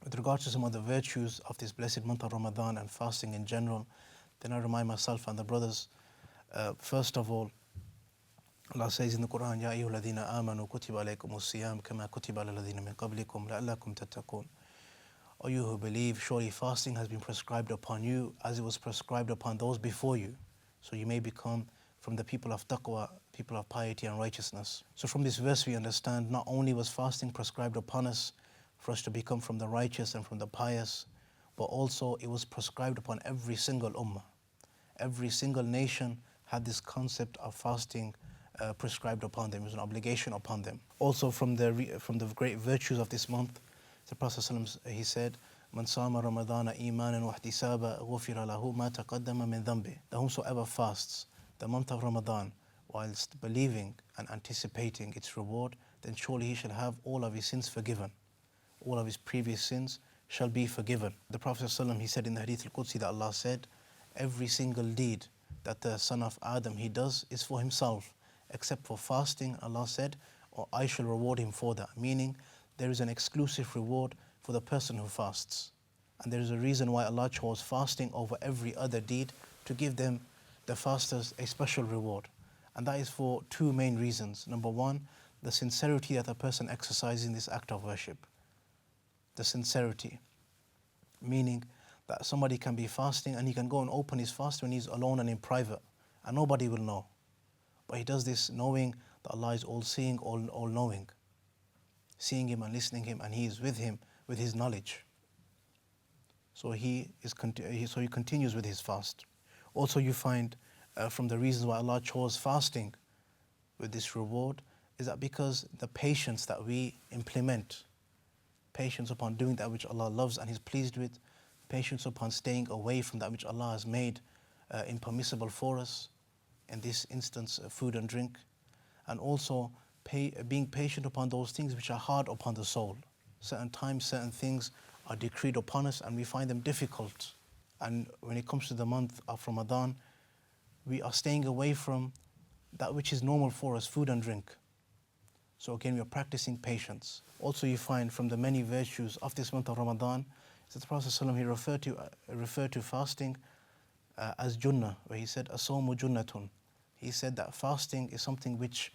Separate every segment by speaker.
Speaker 1: With regards to some of the virtues of this blessed month of Ramadan and fasting in general, then I remind myself and the brothers, first of all, Allah says in the Qur'an, Ya ayyuhalladhina amanu kutiba alaykumus siyam kama kutiba alal ladhina min qablikum la'allakum tattaqun. O you who believe, surely fasting has been prescribed upon you as it was prescribed upon those before you, so you may become from the people of taqwa, people of piety and righteousness. So from this verse we understand not only was fasting prescribed upon us for us to become from the righteous and from the pious, but also it was prescribed upon every single ummah. Every single nation had this concept of fasting prescribed upon them. It was an obligation upon them. Also from the great virtues of this month, the Prophet ﷺ, he said, Man sama Ramadana imanan wa ihtisaba ghufira lahu ma taqaddama min dhanbi. That whomsoever fasts the month of Ramadan whilst believing and anticipating its reward, then surely he shall have all of his sins forgiven. All of his previous sins shall be forgiven. The Prophet ﷺ, he said in the Hadith al-Qudsi that Allah said, every single deed that the son of Adam he does is for himself, except for fasting. Allah said, or I shall reward him for that. Meaning, there is an exclusive reward for the person who fasts. And there is a reason why Allah chose fasting over every other deed, to give them, the fasters, a special reward. And that is for two main reasons. Number one, the sincerity that a person exercises in this act of worship. The sincerity, meaning that somebody can be fasting and he can go and open his fast when he's alone and in private, and nobody will know. But he does this knowing that Allah is all-seeing, all-knowing, seeing him and listening him, and he is with him with his knowledge. So he continues with his fast. Also, you find from the reasons why Allah chose fasting with this reward is that because the patience that we implement, patience upon doing that which Allah loves and is pleased with, patience upon staying away from that which Allah has made impermissible for us, in this instance food and drink, and also being patient upon those things which are hard upon the soul. Certain times, certain things are decreed upon us and we find them difficult. And when it comes to the month of Ramadan, we are staying away from that which is normal for us, food and drink. So again, we are practicing patience. Also, you find from the many virtues of this month of Ramadan, that the Prophet ﷺ, he referred to fasting as junnah, where he said, as-sawmu junnatun. He said that fasting is something which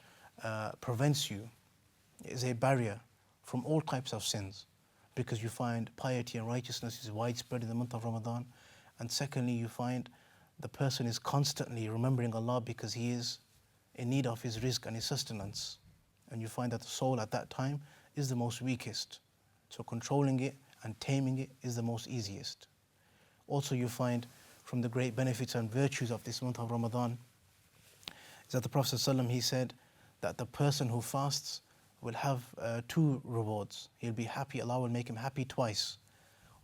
Speaker 1: prevents you, is a barrier from all types of sins, because you find piety and righteousness is widespread in the month of Ramadan. And secondly, you find the person is constantly remembering Allah because he is in need of his rizq and his sustenance. And you find that the soul at that time is the most weakest. So controlling it and taming it is the most easiest. Also, you find from the great benefits and virtues of this month of Ramadan is that the Prophet ﷺ, he said that the person who fasts will have two rewards. He'll be happy, Allah will make him happy twice.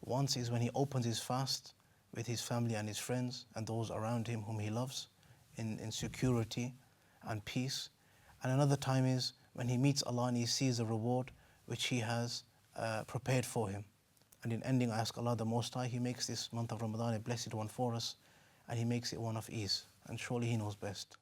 Speaker 1: Once is when he opens his fast with his family and his friends and those around him whom he loves in security and peace. And another time is when he meets Allah and he sees the reward which he has prepared for him. And in ending, I ask Allah the Most High, He makes this month of Ramadan a blessed one for us, and He makes it one of ease. And surely He knows best.